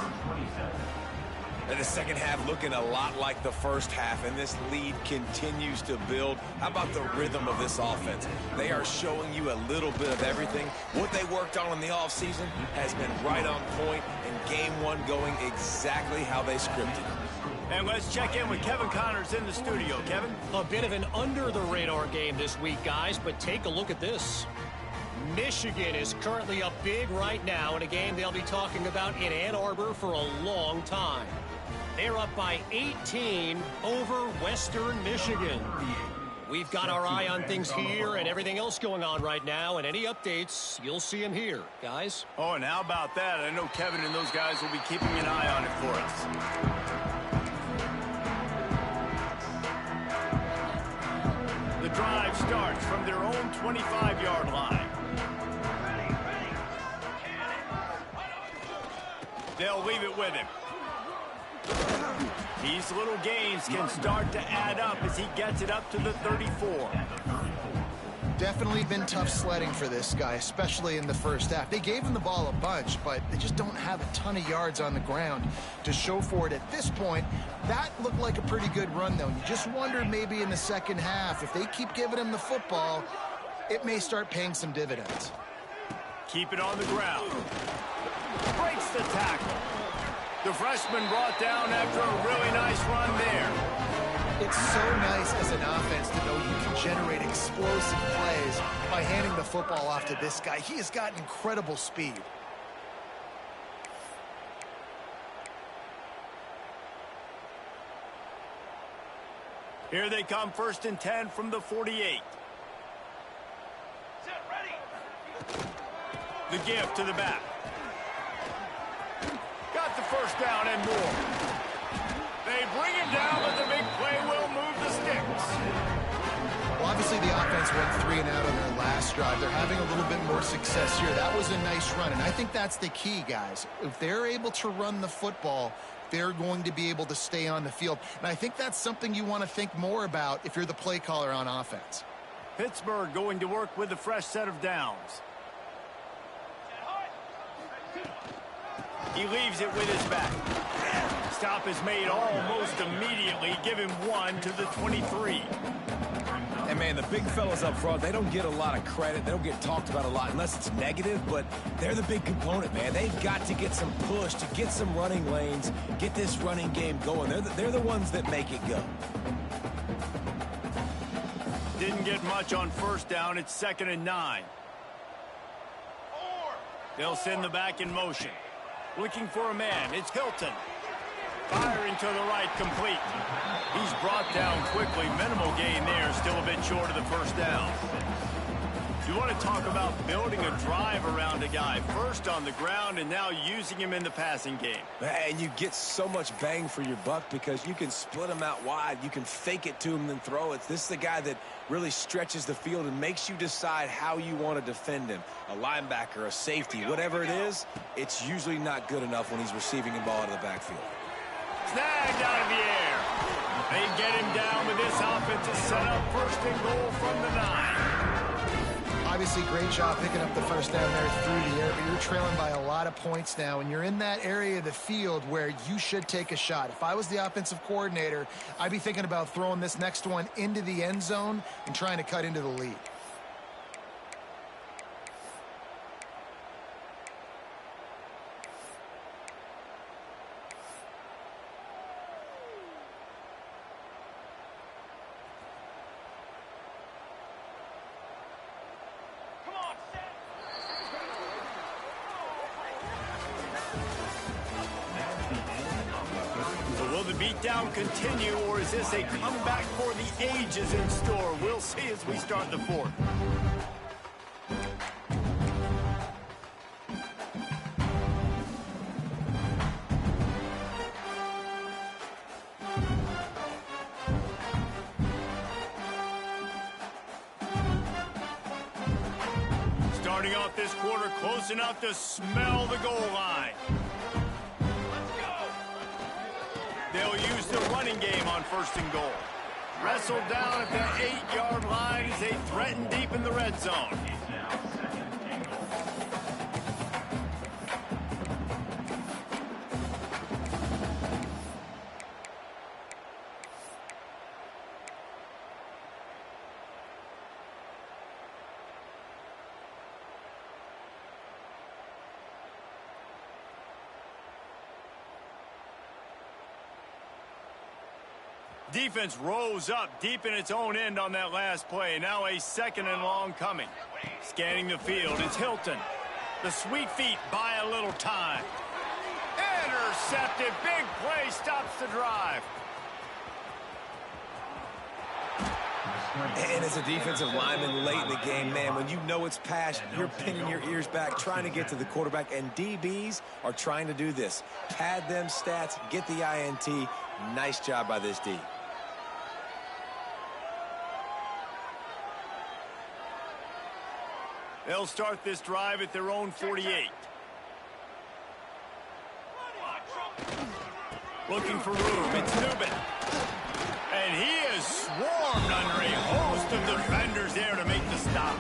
And the second half looking a lot like the first half, and this lead continues to build. How about the rhythm of this offense? They are showing you a little bit of everything. What they worked on in the offseason has been right on point, and game 1 going exactly how they scripted. And let's check in with Kevin Connors in the studio. Kevin? A bit of an under-the-radar game this week, guys, but take a look at this. Michigan is currently up big right now in a game they'll be talking about in Ann Arbor for a long time. They're up by 18 over Western Michigan. We've got our eye on things here and everything else going on right now, and any updates, you'll see them here, guys. Oh, and how about that? I know Kevin and those guys will be keeping an eye on it for us. The drive starts from their own 25-yard line. They'll leave it with him. These little gains can start to add up as he gets it up to the 34. Definitely been tough sledding for this guy, especially in the first half. They gave him the ball a bunch, but they just don't have a ton of yards on the ground to show for it at this point. That looked like a pretty good run, though. You just wonder maybe in the second half, if they keep giving him the football, it may start paying some dividends. Keep it on the ground. Breaks the tackle. The freshman brought down after a really nice run there. It's so nice as an offense to know you can generate explosive plays by handing the football off to this guy. He has got incredible speed. Here they come, 1st and 10 from the 48. The give to the back. Got the first down and more. They bring him down, but the big play will move the sticks. Well, obviously the offense went 3 and out on their last drive. They're having a little bit more success here. That was a nice run, and I think that's the key, guys. If they're able to run the football, they're going to be able to stay on the field. And I think that's something you want to think more about if you're the play caller on offense. Pittsburgh going to work with a fresh set of downs. He leaves it with his back. Stop is made almost immediately. Give him 1 to the 23. And, man, the big fellas up front, they don't get a lot of credit. They don't get talked about a lot unless it's negative, but they're the big component, man. They've got to get some push, to get some running lanes, get this running game going. They're the ones that make it go. Didn't get much on 1st down. It's 2nd and 9. They'll send the back in motion. Looking for a man. It's Hilton. Firing to the right, complete. He's brought down quickly. Minimal gain there. Still a bit short of the 1st down. You want to talk about building a drive around a guy. First on the ground and now using him in the passing game. And you get so much bang for your buck because you can split him out wide. You can fake it to him and then throw it. This is the guy that really stretches the field and makes you decide how you want to defend him. A linebacker, a safety, whatever it is, it's usually not good enough when he's receiving the ball out of the backfield. Snagged out of the air. They get him down with this offensive setup. 1st and goal from the 9. Obviously, great job picking up the 1st down there through the air, but you're trailing by a lot of points now, and you're in that area of the field where you should take a shot. If I was the offensive coordinator, I'd be thinking about throwing this next one into the end zone and trying to cut into the lead. Will the beatdown continue, or is this a comeback for the ages in store? We'll see as we start the 4th. Starting off this quarter close enough to smell the goal line. They'll use the running game on 1st and goal. Wrestled down at the 8-yard line as they threaten deep in the red zone. Defense rose up deep in its own end on that last play. Now a 2nd and long coming. Scanning the field, it's Hilton. The sweet feet buy a little time. Intercepted. Big play stops the drive. And as a defensive lineman late in the game, man, when you know it's past, you're pinning your ears back, trying to get to the quarterback, and DBs are trying to do this. Pad them stats, get the INT. Nice job by this D. They'll start this drive at their own 48. Looking for room. It's Newman. And he is swarmed under a host of defenders there to make the stop.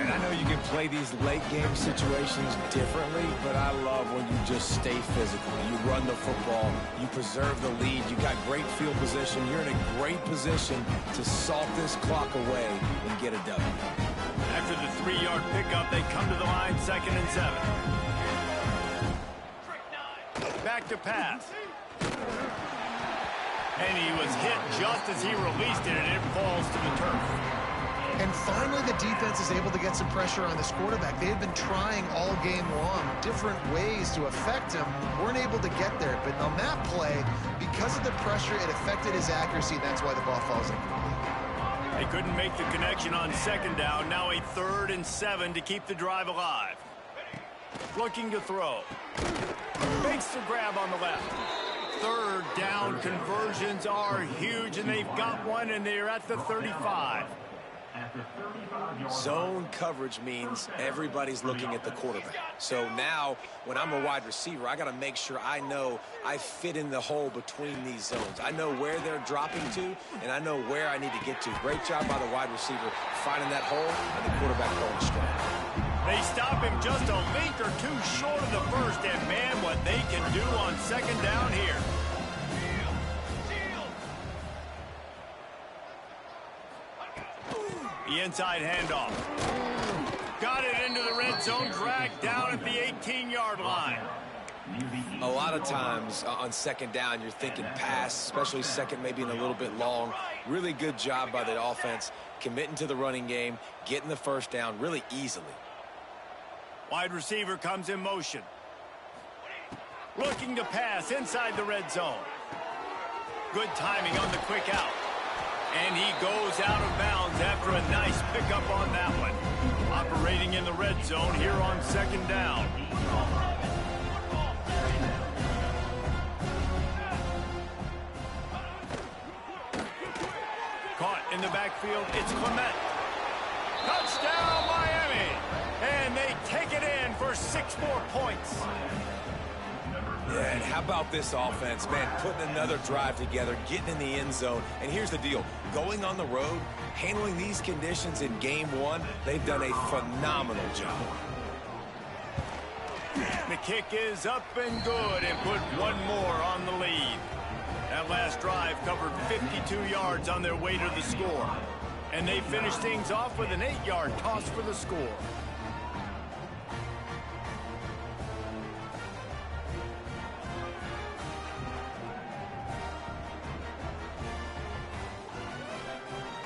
And I know you can play these late game situations differently, but I love when you just stay physical. You run the football, you preserve the lead, you got great field position, you're in a great position to salt this clock away and get a W. After the 3-yard pickup, they come to the line, 2nd and 7. Back to pass. And he was hit just as he released it, and it falls to the turf. And finally, the defense is able to get some pressure on this quarterback. They had been trying all game long different ways to affect him. Weren't able to get there. But on that play, because of the pressure, it affected his accuracy, and that's why the ball falls incomplete. They couldn't make the connection on second down. Now a 3rd and 7 to keep the drive alive. Looking to throw. Makes the grab on the left. 3rd down conversions are huge, and they've got one, and they're at the 35. Zone coverage means everybody's looking at the quarterback. So now, when I'm a wide receiver, I got to make sure I know I fit in the hole between these zones. I know where they're dropping to, and I know where I need to get to. Great job by the wide receiver finding that hole, and the quarterback going strong. They stop him just a length or two short of the first, and man, what they can do on second down here. The inside handoff. Got it into the red zone, dragged down at the 18-yard line. A lot of times on second down, you're thinking pass, especially second maybe in a little bit long. Really good job by the offense, committing to the running game, getting the first down really easily. Wide receiver comes in motion. Looking to pass inside the red zone. Good timing on the quick out. And he goes out of bounds after a nice pickup on that one. Operating in the red zone here on second down. Caught in the backfield, it's Clement. Touchdown, Miami! And they take it in for 6 more points. Yeah, and how about this offense, man, putting another drive together, getting in the end zone. And here's the deal, going on the road, handling these conditions in game 1, they've done a phenomenal job. The kick is up and good and put one more on the lead. That last drive covered 52 yards on their way to the score. And they finished things off with an 8-yard toss for the score.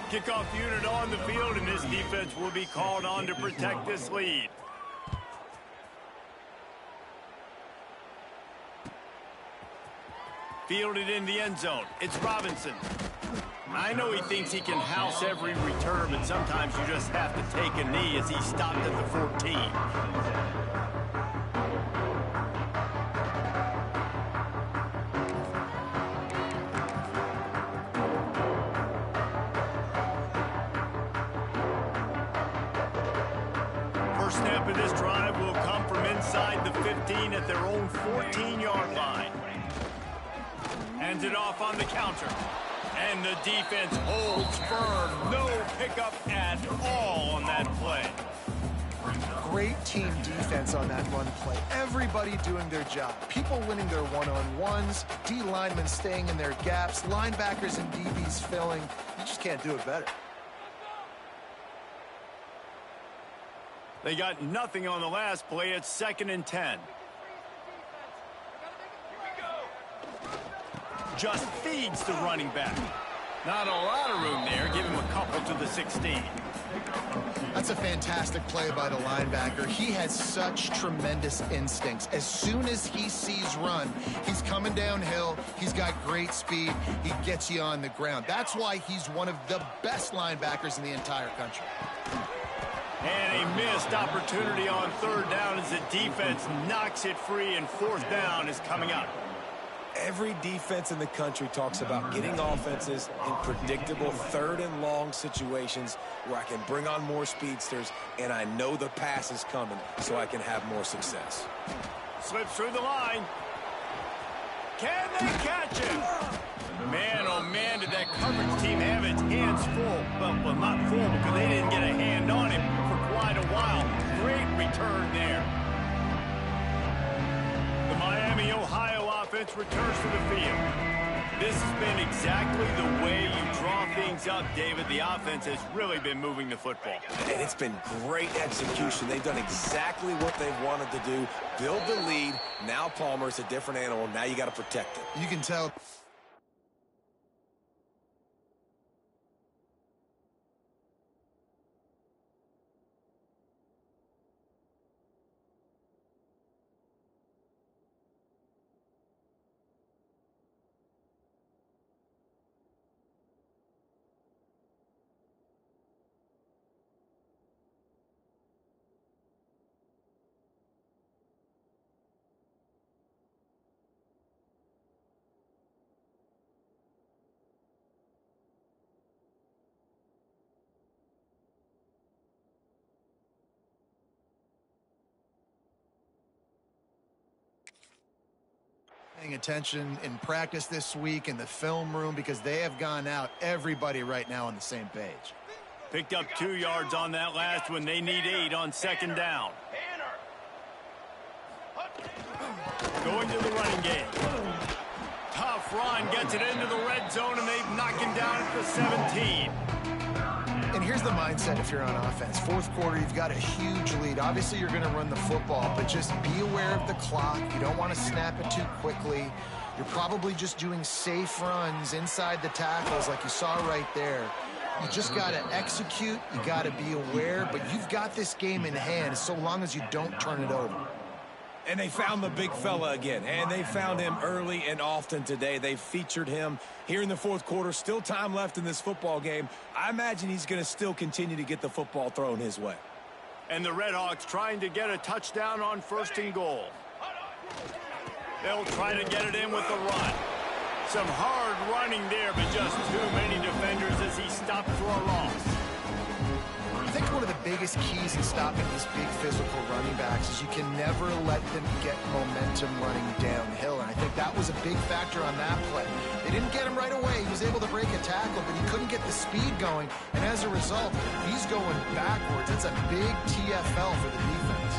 Kickoff unit on the field, and this defense will be called on to protect this lead. Fielded in the end zone. It's Robinson. I know he thinks he can house every return, but sometimes you just have to take a knee as he stopped at the 14. First snap of this drive will come from inside the 15 at their own 14-yard line. Hands it off on the counter. And the defense holds firm. No pickup at all on that play. Great team defense on that run play. Everybody doing their job. People winning their one-on-ones, D linemen staying in their gaps, linebackers and DBs filling. You just can't do it better. They got nothing on the last play. It's 2nd and 10. Just feeds the running back. Not a lot of room there. Give him a couple to the 16. That's a fantastic play by the linebacker. He has such tremendous instincts. As soon as he sees run, he's coming downhill. He's got great speed. He gets you on the ground. That's why he's one of the best linebackers in the entire country. And a missed opportunity on 3rd down as the defense knocks it free, and 4th down is coming up. Every defense in the country talks about getting offenses in predictable 3rd and long situations where I can bring on more speedsters and I know the pass is coming so I can have more success. Slips through the line. Can they catch him? Man, oh man, did that coverage team have its hands full. Well, not full because they didn't get a hand on him for quite a while. Great return there. The Miami, Ohio offense returns to the field. This has been exactly the way you draw things up, David. The offense has really been moving the football. And it's been great execution. They've done exactly what they wanted to do. Build the lead. Now Palmer's a different animal. Now you got to protect it. You can tell paying attention in practice this week in the film room because they have gone out, everybody right now on the same page. Picked up 2 yards on that last one. They need 8 on second down. Going to the running game. Tough run, gets it into the red zone, and they've knocked him down at the 17. And here's the mindset if you're on offense. Fourth quarter, you've got a huge lead. Obviously, you're going to run the football, but just be aware of the clock. You don't want to snap it too quickly. You're probably just doing safe runs inside the tackles like you saw right there. You just got to execute. You got to be aware, but you've got this game in hand so long as you don't turn it over. And they found the big fella again, and they found him early and often today. They featured him here in the fourth quarter. Still time left in this football game. I imagine he's going to still continue to get the football thrown his way. And the Redhawks trying to get a touchdown on 1st and goal. They'll try to get it in with the run. Some hard running there, but just too many defenders as he stopped for a loss. I think one of the biggest keys in stopping these big physical running backs is you can never let them get momentum running downhill. And I think that was a big factor on that play. They didn't get him right away. He was able to break a tackle, but he couldn't get the speed going. And as a result, he's going backwards. It's a big TFL for the defense.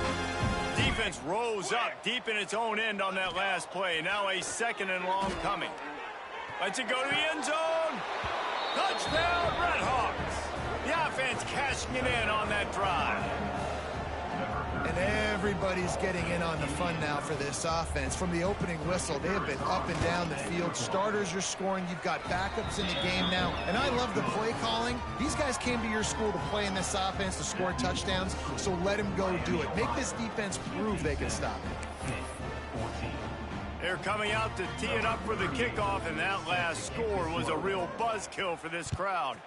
Defense rose up deep in its own end on that last play. Now a 2nd and long coming. Lets it go to the end zone. Touchdown, Redhawks. The offense cashing it in on that drive. And everybody's getting in on the fun now for this offense. From the opening whistle, they have been up and down the field. Starters are scoring. You've got backups in the game now. And I love the play calling. These guys came to your school to play in this offense to score touchdowns, so let them go do it. Make this defense prove they can stop it. They're coming out to tee it up for the kickoff, and that last score was a real buzzkill for this crowd.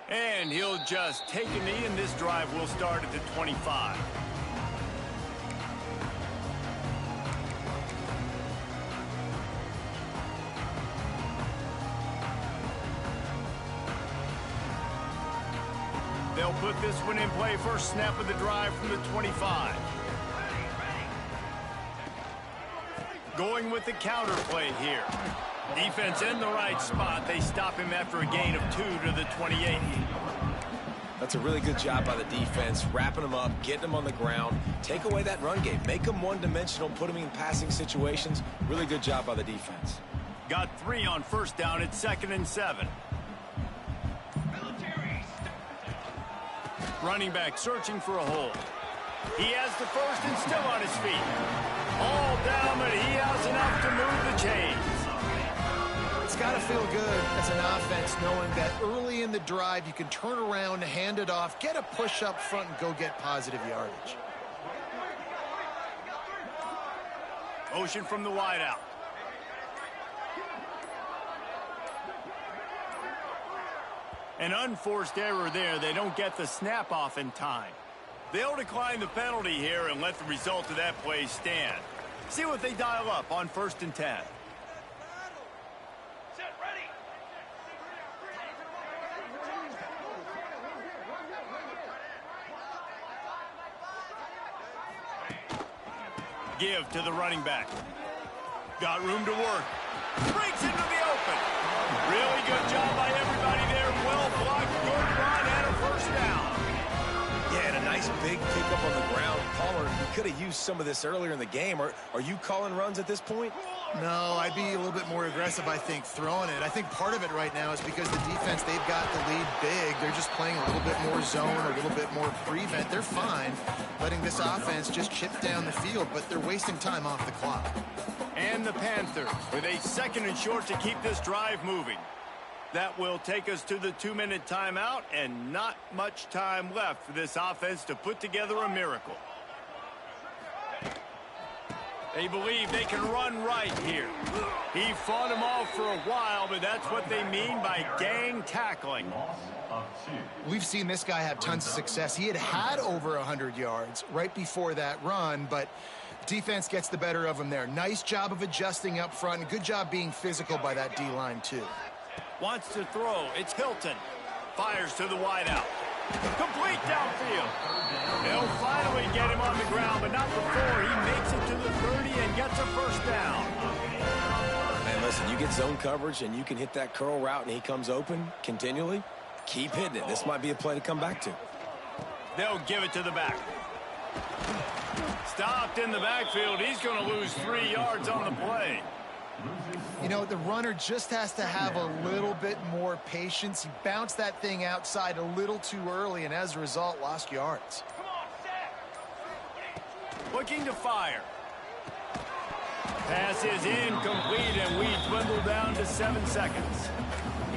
And he'll just take a knee, and this drive will start at the 25. They'll put this one in play. First snap of the drive from the 25. Going with the counter play here. Defense in the right spot. They stop him after a gain of 2 to the 28. That's a really good job by the defense, wrapping them up, getting them on the ground. Take away that run game. Make them one-dimensional, put them in passing situations. Really good job by the defense. Got 3 on first down at 2nd and 7. Running back searching for a hole. He has the first and still on his feet. All down, but he has enough to move the chains. It's got to feel good as an offense knowing that early in the drive you can turn around, hand it off, get a push up front, and go get positive yardage. Motion from the wideout. An unforced error there. They don't get the snap off in time. They'll decline the penalty here and let the result of that play stand. See what they dial up on 1st and 10. Give to the running back. Got room to work. Breaks into the open. Really good job by everybody there. Well blocked, good run, and a first down. Yeah, and a nice big pickup on the ground. Palmer, we could have used some of this earlier in the game. Are you calling runs at this point? No, I'd be a little bit more aggressive, I think, throwing it. I think part of it right now is because the defense, they've got the lead big. They're just playing a little bit more zone, a little bit more prevent. They're fine letting this offense just chip down the field, but they're wasting time off the clock. And the Panthers with a 2nd and short to keep this drive moving. That will take us to the 2-minute timeout, and not much time left for this offense to put together a miracle. They believe they can run right here. He fought them off for a while, but that's what they mean by gang tackling. We've seen this guy have tons of success. He had over 100 yards right before that run, but defense gets the better of him there. Nice job of adjusting up front. Good job being physical by that D-line, too. Wants to throw. It's Hilton. Fires to the wideout. Complete downfield. They'll finally get him on the ground get zone coverage and you can hit that curl route and he comes open continually, keep hitting it. This might be a play to come back to. They'll give it to the back. Stopped in the backfield. He's going to lose 3 yards on the play. You know, the runner just has to have a little bit more patience. He bounced that thing outside a little too early, and as a result, lost yards. Looking to fire. Pass is incomplete, and we dwindle down to 7 seconds.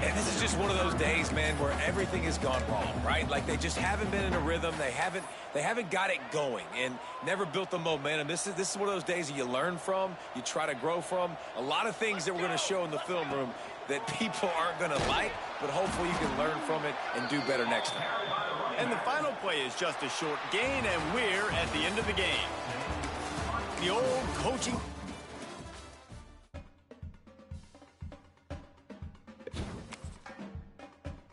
And this is just one of those days, man, where everything has gone wrong, right? Like they just haven't been in a rhythm. They haven't got it going and never built the momentum. This is one of those days that you learn from, you try to grow from. A lot of things that we're going to show in the film room that people aren't going to like, but hopefully you can learn from it and do better next time. And the final play is just a short gain, and we're at the end of the game. The old coaching